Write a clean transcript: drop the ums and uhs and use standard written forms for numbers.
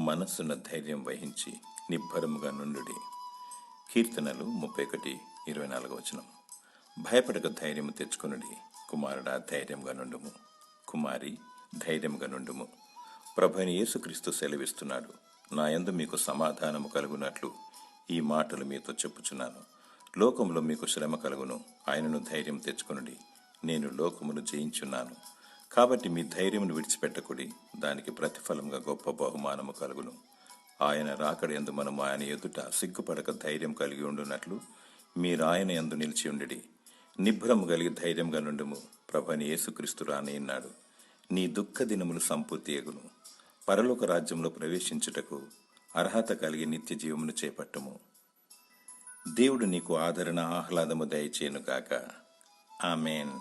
మనస్సున ధైర్యం వహించి నిబ్బరముగా నుండుడి. కీర్తనలు 31:24. భయపడక ధైర్యము తెచ్చుకొనుడి. కుమారుడా, ధైర్యంగా నుండుము. కుమారి, ధైర్యంగా నుండుము. ప్రభువైన యేసుక్రీస్తు సెలవిస్తున్నాడు, నా యందు మీకు సమాధానము కలుగునట్లు ఈ మాటలు మీతో చెప్పుచున్నాను. లోకములో మీకు శ్రమ కలుగును, ఆయనను ధైర్యం తెచ్చుకొనుడి, నేను లోకమును జయించున్నాను. కాబట్టి మీ ధైర్యమును విడిచిపెట్టకుడి, దానికి ప్రతిఫలంగా గొప్ప బహుమానము కలుగును. ఆయన రాకడ యందు మనము ఆయన ఎదుట సిగ్గుపడక ధైర్యం కలిగి ఉండునట్లు మీరు ఆయన యందు నిలిచి ఉండిడి. నిబ్బరము కలిగి ధైర్యంగా నుండుము. ప్రభువైన యేసుక్రీస్తు రానియున్నాడు. నీ దుఃఖ దినములు సంపూర్తి అగును. పరలోక రాజ్యంలో ప్రవేశించుటకు అర్హత కలిగి నిత్య జీవమును చేపట్టుము. దేవుడు నీకు ఆదరణ, ఆహ్లాదము దయచేయునుగాక. ఆమేన్.